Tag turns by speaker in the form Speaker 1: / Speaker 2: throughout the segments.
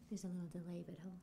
Speaker 1: There's a little delay, but hold.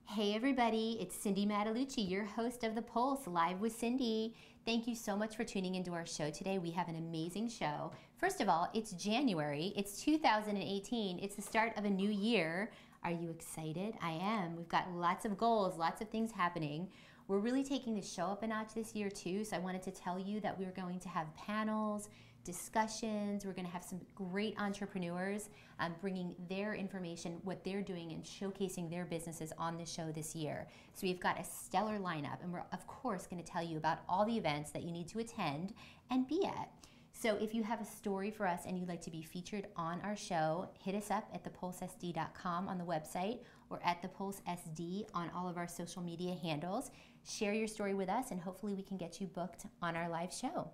Speaker 1: Hey everybody, it's Cindy Mattalucci, your host of The Pulse, Live with Cindy. Thank you so much for tuning into our show today. We have an amazing show. First of all, it's January, it's 2018, it's the start of a new year. Are you excited? I am. We've got lots of goals, lots of things happening. We're really taking the show up a notch this year too, so I wanted to tell you that we're going to have panels, discussions. We're going to have some great entrepreneurs bringing their information, what they're doing, and showcasing their businesses on the show this year. So we've got a stellar lineup, and we're of course going to tell you about all the events that you need to attend and be at. So if you have a story for us and you'd like to be featured on our show, hit us up at thepulsesd.com on the website or at thepulsesd on all of our social media handles. Share your story with us and hopefully we can get you booked on our live show.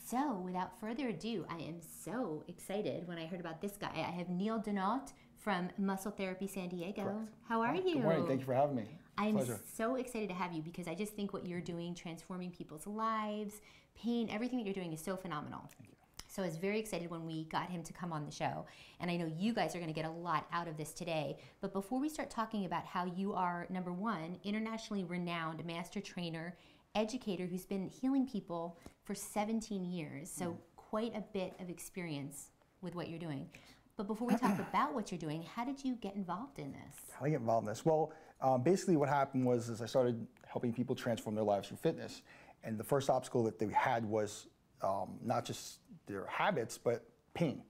Speaker 1: So without further ado, I am so excited when I heard about this guy. I have Neil Denaut from Muscle Therapy San Diego.
Speaker 2: Correct.
Speaker 1: How are you?
Speaker 2: Good morning. Thank you for having me.
Speaker 1: I'm
Speaker 2: Pleasure.
Speaker 1: so excited to have you because I just think what you're doing, transforming people's lives, pain, everything that you're doing is so phenomenal.
Speaker 2: Thank you.
Speaker 1: So I was very excited when we got him to come on the show. And I know you guys are going to get a lot out of this today. But before we start talking about how you are, number one, internationally renowned master trainer, educator who's been healing people for 17 years. So quite a bit of experience with what you're doing. But before we talk about what you're doing, how did you get involved in this?
Speaker 2: How did I get involved in this? Well, basically what happened was I started helping people transform their lives through fitness. And the first obstacle that they had was not just their habits, but pain.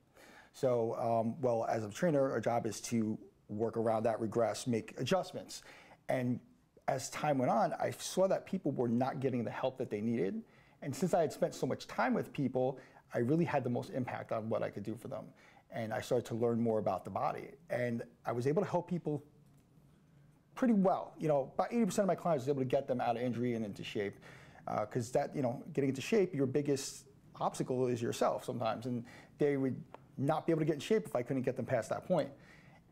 Speaker 2: So, well, as a trainer, our job is to work around that, regress, make adjustments. And as time went on, I saw that people were not getting the help that they needed. And since I had spent so much time with people, I really had the most impact on what I could do for them. And I started to learn more about the body. And I was able to help people pretty well. You know, about 80% of my clients was able to get them out of injury and into shape. Because that, you know, getting into shape, your biggest obstacle is yourself sometimes. And they would not be able to get in shape if I couldn't get them past that point.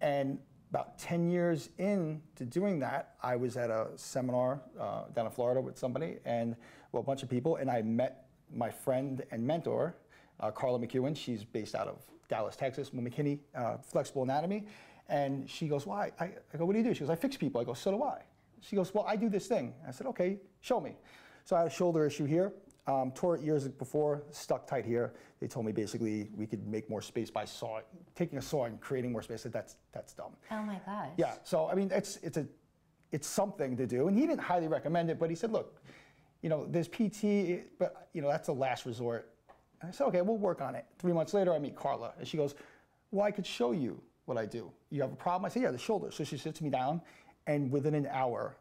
Speaker 2: And about 10 years into doing that, I was at a seminar down in Florida with somebody and, well, a bunch of people, and I met my friend and mentor, Carla McEwen. She's based out of Dallas, Texas, McKinney Flexible Anatomy. And she goes, well, I go, what do you do? She goes, I fix people. I go, so do I. She goes, well, I do this thing. I said, okay, show me. So I had a shoulder issue here. Tore it years before, stuck tight here. They told me basically we could make more space by taking a saw and creating more space. I said, that's dumb.
Speaker 1: Oh my gosh.
Speaker 2: Yeah, so I mean, it's something to do. And he didn't highly recommend it, but he said, look, you know, there's PT, but you know, that's a last resort. And I said, okay, we'll work on it. 3 months later, I meet Carla, and she goes, well, I could show you what I do. You have a problem? I said, yeah, the shoulder. So she sits me down, and within an hour,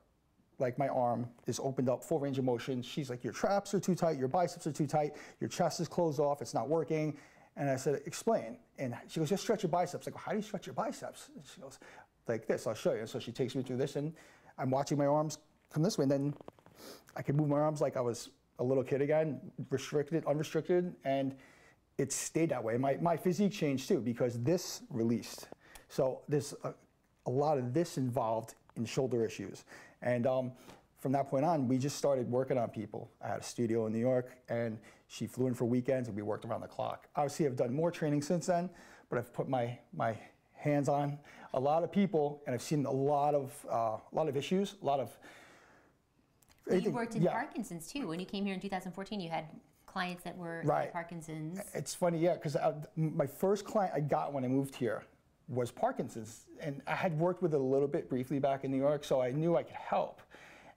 Speaker 2: like my arm is opened up, full range of motion. She's like, your traps are too tight, your biceps are too tight, your chest is closed off, it's not working. And I said, explain. And she goes, just stretch your biceps. I go, how do you stretch your biceps? And she goes, like this, I'll show you. So she takes me through this, and I'm watching my arms come this way, and then I could move my arms like I was a little kid again, restricted, unrestricted, and it stayed that way. My physique changed too, because this released. So there's a lot of this involved in shoulder issues. And from that point on, we just started working on people. I had a studio in New York, and she flew in for weekends, and we worked around the clock. Obviously, I've done more training since then, but I've put my hands on a lot of people, and I've seen a lot of issues, a lot of...
Speaker 1: You worked in Parkinson's too. When you came here in 2014, you had clients that were
Speaker 2: right.
Speaker 1: Parkinson's.
Speaker 2: It's funny, yeah, because my first client I got when I moved here was Parkinson's, and I had worked with it a little bit briefly back in New York, so I knew I could help.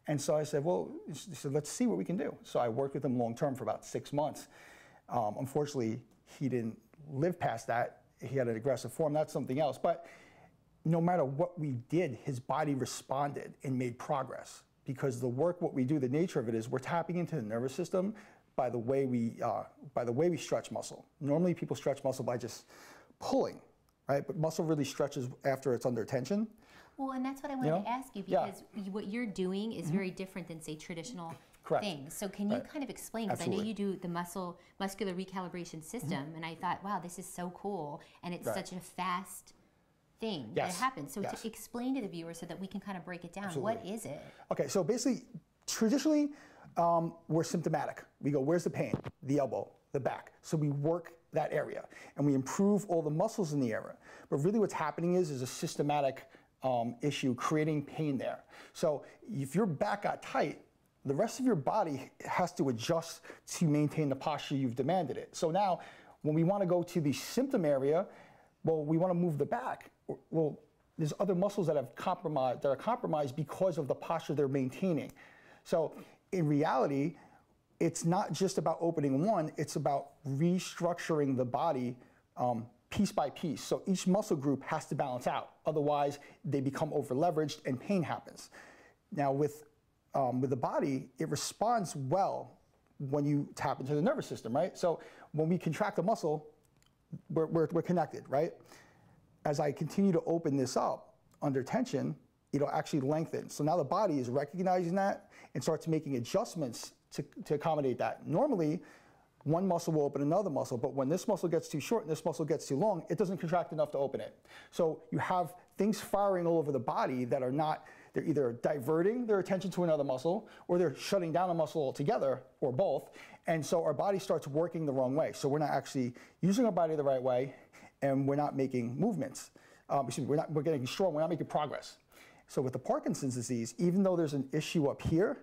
Speaker 2: And so I said, well, let's see what we can do. So I worked with him long term for about 6 months. Unfortunately, he didn't live past that. He had an aggressive form. That's something else. But no matter what we did, his body responded and made progress. Because the work, what we do, the nature of it is we're tapping into the nervous system by the way we stretch muscle. Normally, people stretch muscle by just pulling. Right? But muscle really stretches after it's under tension.
Speaker 1: Well, and that's what I wanted to ask you, because what you're doing is very different than, say, traditional things. So can you kind of explain, because I know you do the muscular recalibration system, and I thought, wow, this is so cool, and it's such a fast thing that happens. So to explain to the viewers so that we can kind of break it down, what is it?
Speaker 2: Okay, so basically, Traditionally, we're symptomatic. We go, where's the pain? The elbow, the back. So we work that area and we improve all the muscles in the area. But really what's happening is a systematic issue creating pain there. So if your back got tight, the rest of your body has to adjust to maintain the posture you've demanded it. So now when we want to go to the symptom area, well, we want to move the back. Well, there's other muscles that are compromised because of the posture they're maintaining. So in reality, it's not just about opening one, it's about restructuring the body piece by piece. So each muscle group has to balance out. Otherwise, they become over-leveraged and pain happens. Now with the body, it responds well when you tap into the nervous system, right? So when we contract a muscle, we're connected, right? As I continue to open this up under tension, it'll actually lengthen. So now the body is recognizing that and starts making adjustments to accommodate that. Normally, one muscle will open another muscle, but when this muscle gets too short and this muscle gets too long, it doesn't contract enough to open it. So you have things firing all over the body that are not, they're either diverting their attention to another muscle or they're shutting down a muscle altogether, or both. And so our body starts working the wrong way. So we're not actually using our body the right way, and we're not making movements. We're getting strong, we're not making progress. So with the Parkinson's disease, even though there's an issue up here,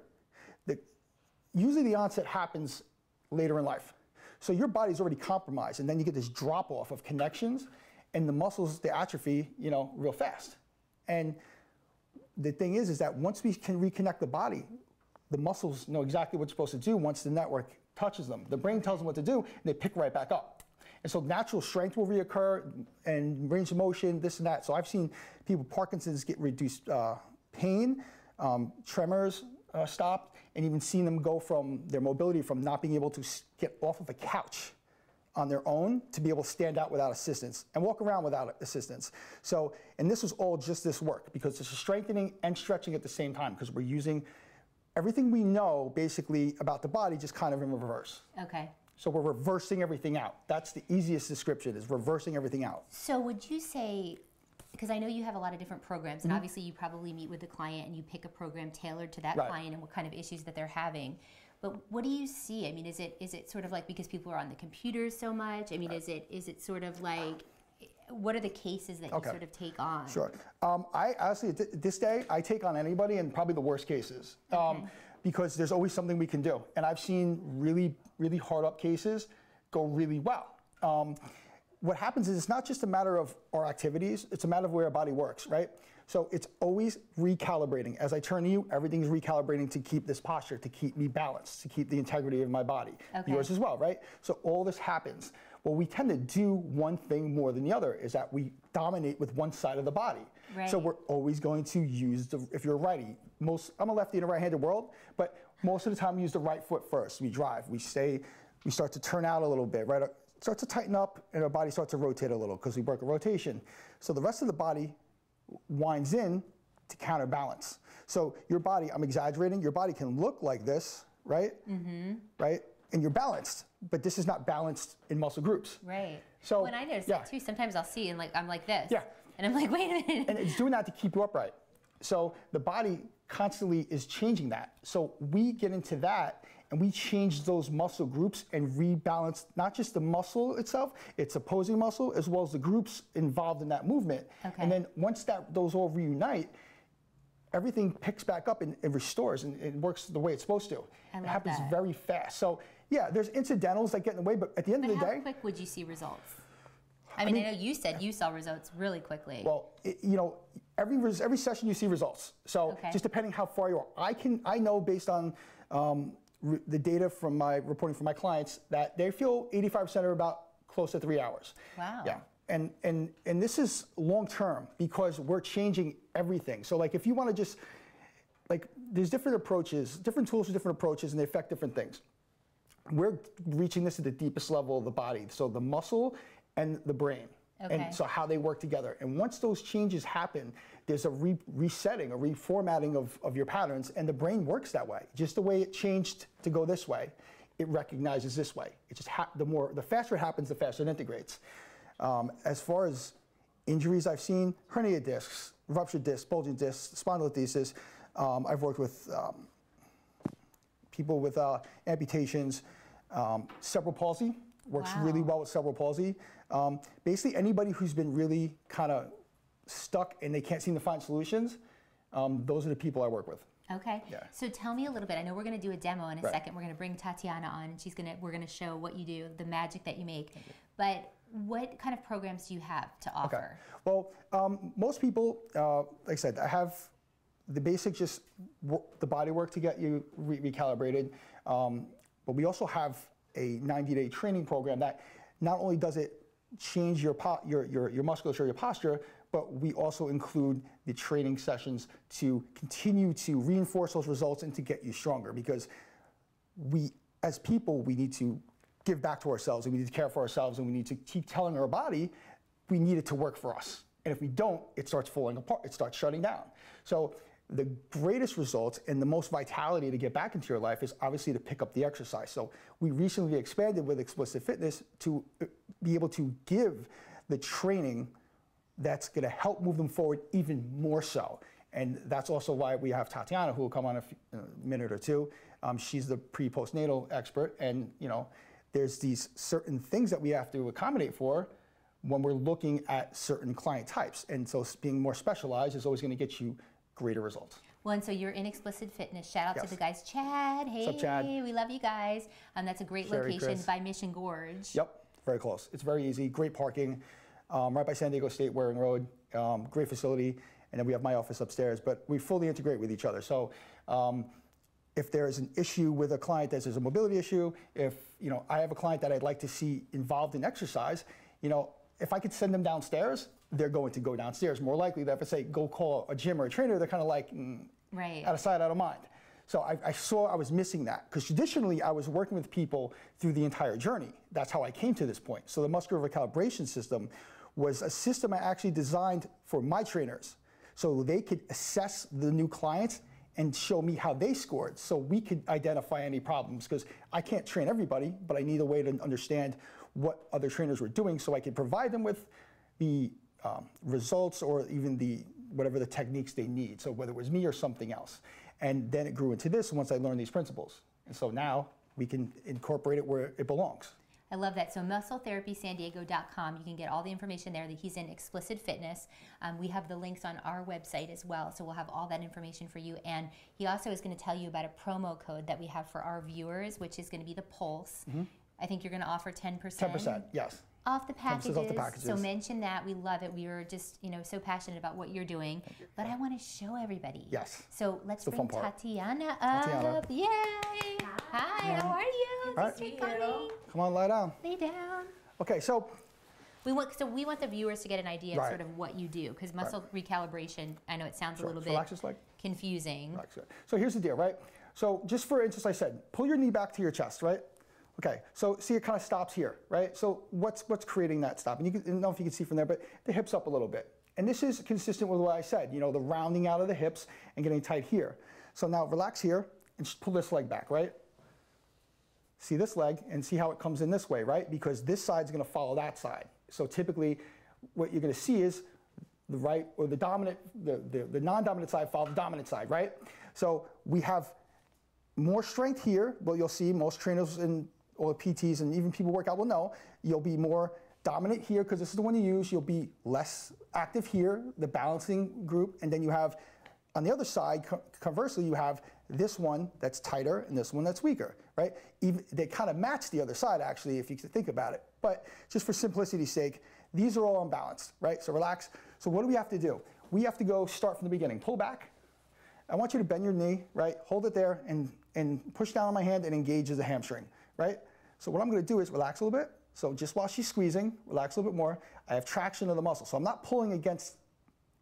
Speaker 2: usually the onset happens later in life. So your body's already compromised, and then you get this drop off of connections, and the muscles, they atrophy, real fast. And the thing is that once we can reconnect the body, the muscles know exactly what it's supposed to do once the network touches them. The brain tells them what to do, and they pick right back up. And so natural strength will reoccur, and range of motion, this and that. So I've seen people, Parkinson's, get reduced pain, tremors stopped, and even seen them go from their mobility from not being able to get off of a couch on their own to be able to stand out without assistance and walk around without assistance. So, and this was all just this work, because it's strengthening and stretching at the same time, because we're using everything we know basically about the body just kind of in reverse.
Speaker 1: Okay.
Speaker 2: So we're reversing everything out. That's the easiest description, is reversing everything out.
Speaker 1: So would you say, because I know you have a lot of different programs, and obviously you probably meet with the client and you pick a program tailored to that client and what kind of issues that they're having. But what do you see? I mean, is it sort of like because people are on the computers so much? I mean, is it sort of like, what are the cases that you sort of take on?
Speaker 2: Sure. I honestly, this day, I take on anybody, and probably the worst cases. Because there's always something we can do. And I've seen really, really hard up cases go really well. What happens is it's not just a matter of our activities, it's a matter of where our body works, right? So it's always recalibrating. As I turn to you, everything's recalibrating to keep this posture, to keep me balanced, to keep the integrity of my body. Yours as well, right? So all this happens. Well, we tend to do one thing more than the other, is that we dominate with one side of the body. Right. So we're always going to use if you're a righty, I'm a lefty in a right-handed world, but most of the time we use the right foot first. We drive, we start to turn out a little bit, right? It starts to tighten up, and our body starts to rotate a little because we work a rotation. So the rest of the body winds in to counterbalance. So your body, I'm exaggerating, your body can look like this, right? Right? And you're balanced, but this is not balanced in muscle groups.
Speaker 1: Right.
Speaker 2: So
Speaker 1: when I notice that too, sometimes I'll see and I'm like this.
Speaker 2: Yeah.
Speaker 1: And I'm like, wait a minute.
Speaker 2: And it's doing that to keep you upright. So the body constantly is changing that. So we get into that and we change those muscle groups and rebalance not just the muscle itself, its opposing muscle, as well as the groups involved in that movement. And then once those all reunite, everything picks back up and restores, and it works the way it's supposed to. It happens very fast. So yeah, there's incidentals that get in the way, but at the end of the day—
Speaker 1: how quick would you see results? I mean, I know you said you saw results really quickly.
Speaker 2: Well, every session you see results. So just depending how far you are. I know based on the data from my reporting from my clients that they feel 85% are about close to 3 hours.
Speaker 1: Wow.
Speaker 2: Yeah. And this is long term, because we're changing everything. So like if you want to just, like, there's different approaches, different tools for different approaches, and they affect different things. We're reaching this at the deepest level of the body. So the muscle and the brain. And so how they work together. And once those changes happen, there's a resetting, a reformatting of your patterns, and the brain works that way. Just the way it changed to go this way, it recognizes this way. It just the faster it happens, the faster it integrates. As far as injuries I've seen, herniated discs, ruptured discs, bulging discs, spondylolisthesis. I've worked with people with amputations, cerebral palsy works really well with cerebral palsy. Basically, anybody who's been really kind of stuck and they can't seem to find solutions, those are the people I work with.
Speaker 1: Okay.
Speaker 2: Yeah.
Speaker 1: So tell me a little bit. I know we're going to do a demo in a
Speaker 2: Right.
Speaker 1: second. We're going to bring Tatiana on, and we're going to show what you do, the magic that you make. But what kind of programs do you have to offer?
Speaker 2: Okay. Well, most people, like I said, I have the basic, just the body work to get you recalibrated. But we also have a 90-day training program that not only does it change your musculature, your posture, but we also include the training sessions to continue to reinforce those results and to get you stronger. Because we, as people, we need to give back to ourselves, and we need to care for ourselves, and we need to keep telling our body we need it to work for us. And if we don't, it starts falling apart, it starts shutting down. So the greatest results and the most vitality to get back into your life is obviously to pick up the exercise. So we recently expanded with Explicit Fitness to be able to give the training that's going to help move them forward even more so. And that's also why we have Tatiana, who will come on in a minute or two. She's the pre-postnatal expert, and there's these certain things that we have to accommodate for when we're looking at certain client types. And so being more specialized is always going to get you greater results.
Speaker 1: Well, and so you're in Explicit Fitness. Shout out
Speaker 2: Yes.
Speaker 1: to the guys. Chad, hey,
Speaker 2: What's up, Chad?
Speaker 1: we love you guys. That's a great
Speaker 2: Sherry,
Speaker 1: location
Speaker 2: Chris.
Speaker 1: by Mission Gorge.
Speaker 2: Yep, very close. It's very easy, great parking, right by San Diego State Waring Road, great facility, and then we have my office upstairs, but we fully integrate with each other. So if there's an issue with a client, there's a mobility issue, if I have a client that I'd like to see involved in exercise, if I could send them downstairs, they're going to go downstairs. More likely than if I say, go call a gym or a trainer, they're kind of like,
Speaker 1: right.
Speaker 2: out of sight, out of mind. So I saw I was missing that, because traditionally I was working with people through the entire journey. That's how I came to this point. So the muscular recalibration system was a system I actually designed for my trainers, so they could assess the new clients and show me how they scored, so we could identify any problems, because I can't train everybody, but I need a way to understand what other trainers were doing so I could provide them with the results or even whatever the techniques they need, so whether it was me or something else. And then it grew into this once I learned these principles. And so now we can incorporate it where it belongs.
Speaker 1: I love that. So muscletherapysandiego.com, you can get all the information there. That he's in Explicit Fitness. We have the links on our website as well, so we'll have all that information for you. And he also is going to tell you about a promo code that we have for our viewers, which is going to be the Pulse. Mm-hmm. I think you're going to offer 10%.
Speaker 2: 10%, yes.
Speaker 1: Off the packages.
Speaker 2: Off the packages.
Speaker 1: So mention that. We love it. We were just, so passionate about what you're doing. But I want to show everybody.
Speaker 2: Yes.
Speaker 1: So let's
Speaker 2: the
Speaker 1: bring
Speaker 2: fun part.
Speaker 1: Tatiana up. Yay! Hi, how are you?
Speaker 2: Right.
Speaker 1: Thanks for coming.
Speaker 2: Come on, lie down.
Speaker 1: Lay down.
Speaker 2: Okay, so
Speaker 1: We want the viewers to get an idea of
Speaker 2: Right.
Speaker 1: sort of what you do, because muscle recalibration, I know it sounds a little bit
Speaker 2: relax this leg.
Speaker 1: confusing.
Speaker 2: Relax it. So here's the deal, right? So just for instance, I said, pull your knee back to your chest, right? Okay, so see it kind of stops here, right? So what's creating that stop? And I don't know if you can see from there, but the hips up a little bit. And this is consistent with what I said, the rounding out of the hips and getting tight here. So now relax here and just pull this leg back, right? See this leg and see how it comes in this way, right? Because this side's gonna follow that side. So typically what you're gonna see is the right or the dominant, the non-dominant side follow the dominant side, right? So we have more strength here, but you'll see most trainers and all the PTs and even people work out will know, you'll be more dominant here because this is the one you use. You'll be less active here, the balancing group, and then you have on the other side, conversely, you have this one that's tighter and this one that's weaker, right? Even, they kind of match the other side actually, if you think about it. But just for simplicity's sake, these are all unbalanced, right? So relax. So what do we have to do? We have to go start from the beginning. Pull back. I want you to bend your knee, right? Hold it there and push down on my hand and engage the hamstring, right? So what I'm gonna do is relax a little bit. So just while she's squeezing, relax a little bit more. I have traction of the muscle. So I'm not pulling against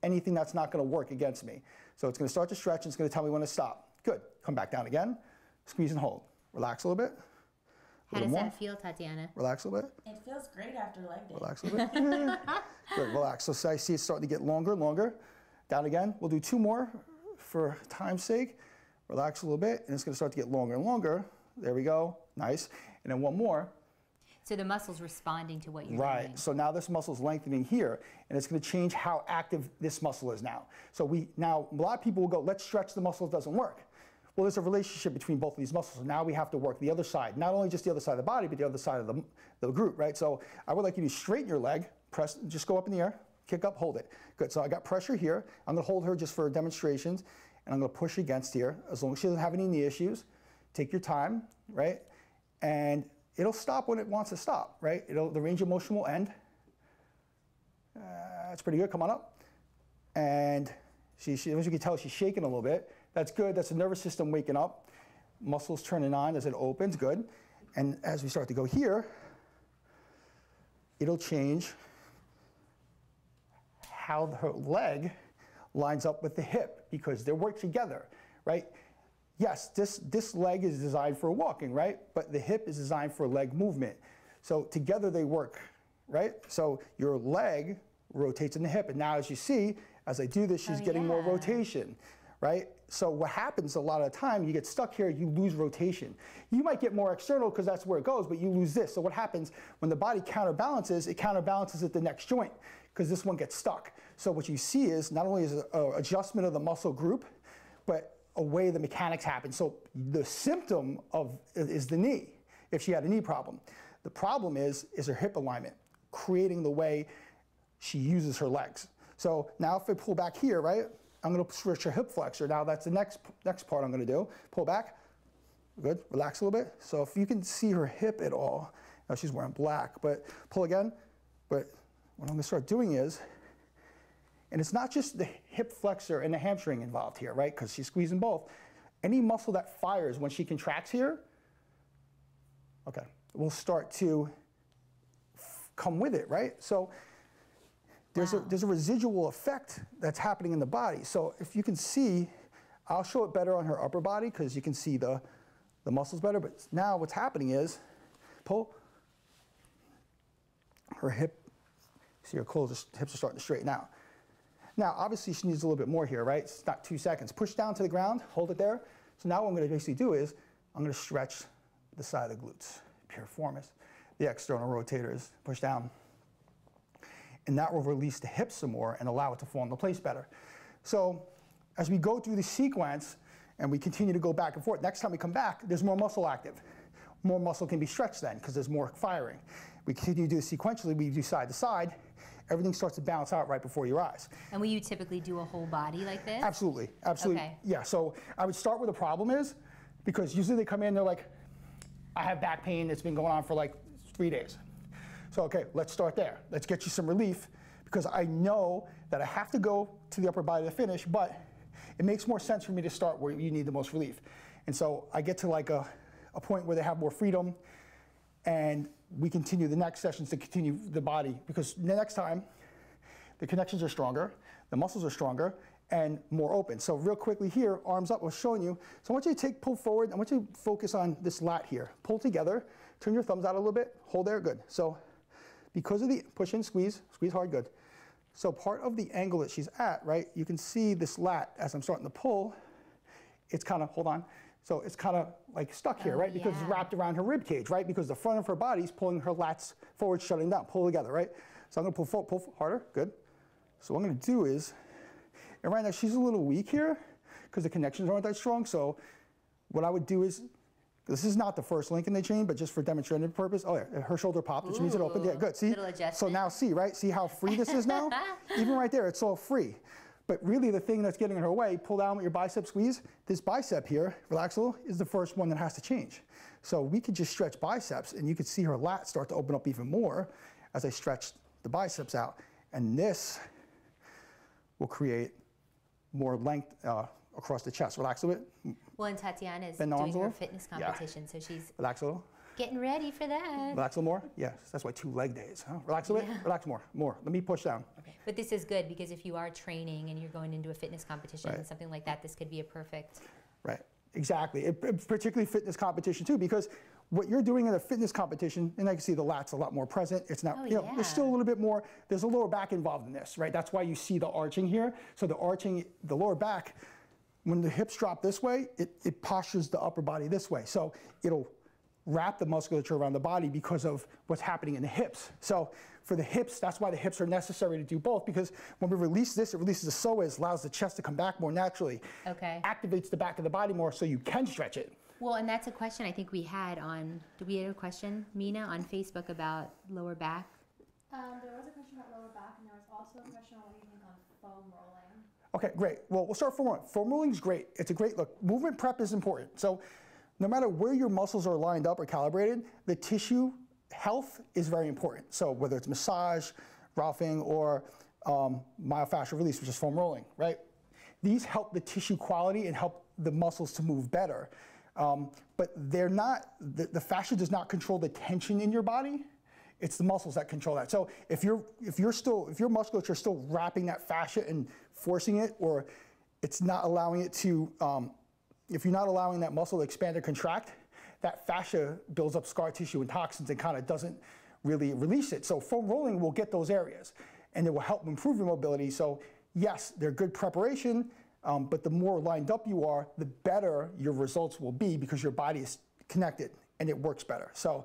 Speaker 2: anything that's not gonna work against me. So it's gonna start to stretch and it's gonna tell me when to stop. Good, come back down again. Squeeze and hold. Relax a little bit.
Speaker 1: How does that feel, Tatiana?
Speaker 2: Relax a little bit.
Speaker 3: It feels great after leg day.
Speaker 2: Relax a little bit. Good, relax. So I see it's starting to get longer and longer. Down again. We'll do 2 more for time's sake. Relax a little bit, and it's gonna start to get longer and longer. There we go, nice. And then 1 more.
Speaker 1: So the muscle's responding to what you're
Speaker 2: Right,
Speaker 1: doing.
Speaker 2: so now this muscle's lengthening here, and it's gonna change how active this muscle is now. So now, a lot of people will go, let's stretch the muscle, it doesn't work. Well, there's a relationship between both of these muscles. So now we have to work the other side, not only just the other side of the body, but the other side of the group, right? So I would like you to straighten your leg, press, just go up in the air, kick up, hold it. Good, so I got pressure here. I'm gonna hold her just for demonstrations, and I'm gonna push against here. As long as she doesn't have any knee issues, take your time, right? And it'll stop when it wants to stop, right? The range of motion will end. That's pretty good, come on up. And she, as you can tell, she's shaking a little bit. That's good, that's the nervous system waking up. Muscles turning on as it opens, good. And as we start to go here, it'll change how her leg lines up with the hip because they work together, right? Yes, this leg is designed for walking, right? But the hip is designed for leg movement. So together they work, right? So your leg rotates in the hip. And now as you see, as I do this, she's getting more rotation, right? So what happens a lot of the time, you get stuck here, you lose rotation. You might get more external because that's where it goes, but you lose this. So what happens when the body counterbalances, it counterbalances at the next joint because this one gets stuck. So what you see is not only is an adjustment of the muscle group, but a way the mechanics happen. So the symptom is the knee, if she had a knee problem. The problem is her hip alignment, creating the way she uses her legs. So now if I pull back here, right, I'm gonna switch her hip flexor. Now that's the next part I'm gonna do. Pull back, good, relax a little bit. So if you can see her hip at all, now she's wearing black, but pull again. But what I'm gonna start doing is, and it's not just the hip flexor and the hamstring involved here, right? Because she's squeezing both. Any muscle that fires when she contracts here, okay, will start to come with it, right? So there's a residual effect that's happening in the body. So if you can see, I'll show it better on her upper body because you can see the muscles better. But now what's happening is, pull, her hip, see her hips are starting to straighten out. Now, obviously she needs a little bit more here, right? It's not 2 seconds. Push down to the ground, hold it there. So now what I'm gonna basically do is, I'm gonna stretch the side of the glutes, piriformis, the external rotators, push down. And that will release the hips some more and allow it to fall into place better. So as we go through the sequence and we continue to go back and forth, next time we come back, there's more muscle active. More muscle can be stretched then because there's more firing. We continue to do this sequentially, we do side to side, everything starts to balance out right before your eyes.
Speaker 1: And will you typically do a whole body like this?
Speaker 2: Absolutely, absolutely.
Speaker 1: Okay.
Speaker 2: Yeah, so I would start where the problem is because usually they come in, they're like, I have back pain that's been going on for like 3 days. So, okay, let's start there. Let's get you some relief because I know that I have to go to the upper body to finish, but it makes more sense for me to start where you need the most relief. And so I get to like a point where they have more freedom and we continue the next sessions to continue the body because the next time the connections are stronger, the muscles are stronger, and more open. So real quickly here, arms up, I was showing you. So I want you to pull forward, I want you to focus on this lat here. Pull together, turn your thumbs out a little bit, hold there, good. So because of the push in, squeeze hard, good. So part of the angle that she's at, right, you can see this lat as I'm starting to pull, it's kind of, hold on, so it's kind of like stuck here, right? Because it's wrapped around her rib cage, right? Because the front of her body's pulling her lats forward, shutting down, pull together, right? So I'm gonna pull forward, pull harder, good. So what I'm gonna do is, and right now she's a little weak here because the connections aren't that strong, so what I would do is, this is not the first link in the chain, but just for demonstrative purpose. Oh yeah, her shoulder popped, which means it opened. Yeah, good. See? So now see, right? See how free this is now? Even right there, it's all free. But really the thing that's getting in her way, pull down with your bicep squeeze. This bicep here, relax a little, is the first one that has to change. So we could just stretch biceps and you could see her lat start to open up even more as I stretch the biceps out. And this will create more length across the chest. Relax a bit.
Speaker 1: Well, and Tatiana is doing her fitness competition, so she's
Speaker 2: relax a little.
Speaker 1: Getting ready for that.
Speaker 2: Relax a little more. Yes, that's why 2 leg days. Huh? Relax a bit. Relax more. Let me push down.
Speaker 1: Okay. But this is good because if you are training and you're going into a fitness competition and something like that, this could be a perfect.
Speaker 2: Right. Exactly. Particularly fitness competition too, because what you're doing in a fitness competition, and I can see the lat's a lot more present. It's not, you know, there's still a little bit more, there's a lower back involved in this, right? That's why you see the arching here. So the arching, the lower back, when the hips drop this way, it postures the upper body this way. So it'll wrap the musculature around the body because of what's happening in the hips. So for the hips, that's why the hips are necessary to do both, because when we release this, it releases the psoas, allows the chest to come back more naturally, activates the back of the body more so you can stretch it.
Speaker 1: Well, and that's a question I think we had on, did we have a question, Mina, on Facebook about lower back?
Speaker 4: There was a question about lower back, and there was also a question on what you think on foam rolling.
Speaker 2: Okay, great. Well, we'll start foam rolling. Foam rolling is great. It's a great look. Movement prep is important. So no matter where your muscles are lined up or calibrated, the tissue health is very important. So whether it's massage, roughing, or myofascial release, which is foam rolling, right? These help the tissue quality and help the muscles to move better. But they're not, the fascia does not control the tension in your body. It's the muscles that control that. So if your musculature is still wrapping that fascia and forcing it, or it's not allowing it to, if you're not allowing that muscle to expand or contract, that fascia builds up scar tissue and toxins and kind of doesn't really release it. So foam rolling will get those areas, and it will help improve your mobility. So yes, they're good preparation, but the more lined up you are, the better your results will be because your body is connected and it works better. So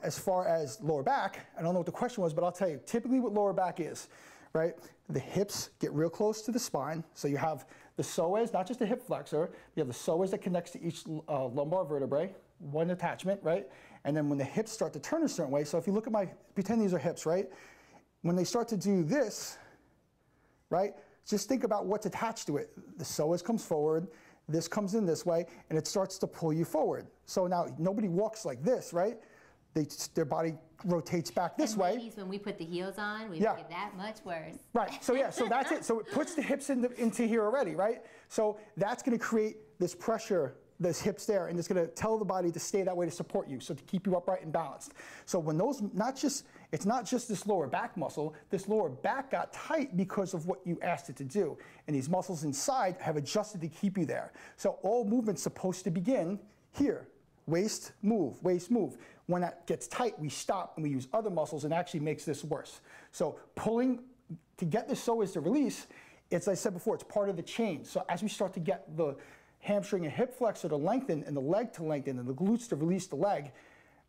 Speaker 2: as far as lower back, I don't know what the question was, but I'll tell you, typically what lower back is, right? The hips get real close to the spine. So you have the psoas, not just the hip flexor, you have the psoas that connects to each lumbar vertebrae, one attachment, right? And then when the hips start to turn a certain way, so if you look at my, pretend these are hips, right? When they start to do this, right? Just think about what's attached to it. The psoas comes forward, this comes in this way, and it starts to pull you forward. So now nobody walks like this, right? Their body rotates back this way.
Speaker 1: Ladies, when we put the heels on, we make it that much worse.
Speaker 2: Right, so yeah, so that's it. So it puts the hips into here already, right? So that's gonna create this pressure, this hips there, and it's gonna tell the body to stay that way to support you, so to keep you upright and balanced. So when those, it's not just this lower back muscle, this lower back got tight because of what you asked it to do. And these muscles inside have adjusted to keep you there. So all movement's supposed to begin here. Waist, move, waist, move. When that gets tight, we stop and we use other muscles and actually makes this worse. So pulling, to get the psoas to release, it's, as I said before, it's part of the chain. So as we start to get the hamstring and hip flexor to lengthen and the leg to lengthen and the glutes to release the leg,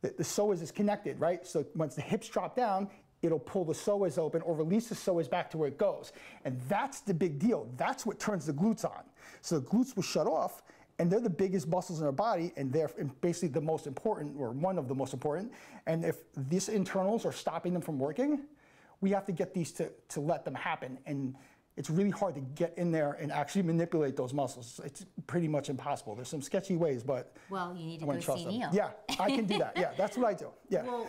Speaker 2: the psoas is connected, right? So once the hips drop down, it'll pull the psoas open or release the psoas back to where it goes. And that's the big deal. That's what turns the glutes on. So the glutes will shut off, and they're the biggest muscles in our body, and they're basically the most important, or one of the most important. And if these internals are stopping them from working, we have to get these to let them happen. And it's really hard to get in there and actually manipulate those muscles. It's pretty much impossible. There's some sketchy ways, but
Speaker 1: well, you need to go see Neil.
Speaker 2: Yeah, I can do that. Yeah, that's what I do. Yeah.
Speaker 1: Well,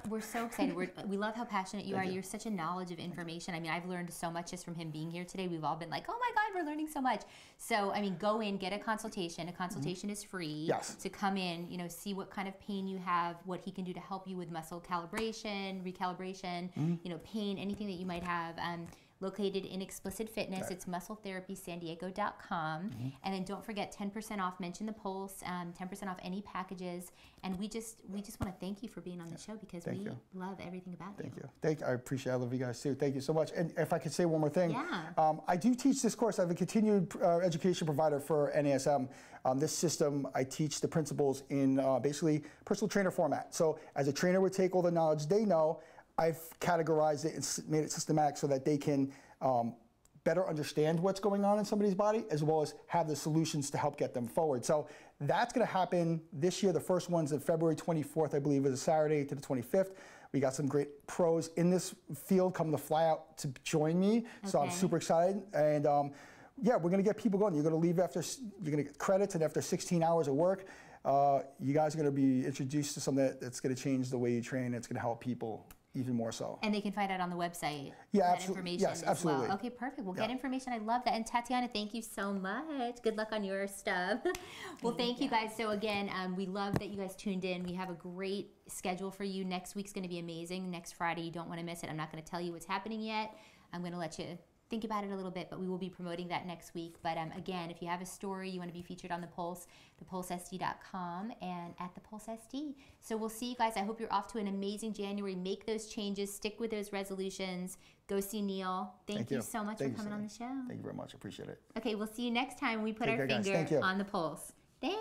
Speaker 1: we're so excited. We love how passionate you are. You're such a knowledge of information. I mean, I've learned so much just from him being here today. We've all been like, oh my God, we're learning so much. So, I mean, go in, get a consultation. A consultation is free.
Speaker 2: Yes.
Speaker 1: To come in, see what kind of pain you have, what he can do to help you with muscle calibration, recalibration, pain, anything that you might have. Located in Explicit Fitness. Right. It's muscletherapysandiego.com. And then don't forget 10% off, mention the Pulse, 10% off any packages. And we just want to thank you for being on the show because we love everything about you.
Speaker 2: Thank you. I appreciate it. I love you guys too. Thank you so much. And if I could say one more thing.
Speaker 1: Yeah.
Speaker 2: I do teach this course. I have a continued education provider for NASM. This system, I teach the principles in basically personal trainer format. So as a trainer would take all the knowledge they know, I've categorized it and made it systematic so that they can better understand what's going on in somebody's body, as well as have the solutions to help get them forward. So that's going to happen this year. The first one's on February 24th, I believe, is a Saturday to the 25th. We got some great pros in this field coming to fly out to join me. Okay. So I'm super excited. And yeah, we're going to get people going. You're going to leave after, you're going to get credits, and after 16 hours of work, you guys are going to be introduced to something that's going to change the way you train. It's going to help people even more so.
Speaker 1: And they can find out on the website.
Speaker 2: Yeah,
Speaker 1: that information
Speaker 2: yes, absolutely.
Speaker 1: Well. Okay, perfect. We'll get information. I love that. And Tatiana, thank you so much. Good luck on your stuff. Well, thank you guys. So again, we love that you guys tuned in. We have a great schedule for you. Next week's going to be amazing. Next Friday, you don't want to miss it. I'm not going to tell you what's happening yet. I'm going to let you think about it a little bit, but we will be promoting that next week. But again, if you have a story, you want to be featured on The Pulse, thepulsesd.com and at The Pulse SD. So we'll see you guys. I hope you're off to an amazing January. Make those changes. Stick with those resolutions. Go see Neil. Thank you so much for coming on the show.
Speaker 2: Thank you very much. Appreciate it.
Speaker 1: Okay, we'll see you next time when we put our finger on the pulse. Thanks.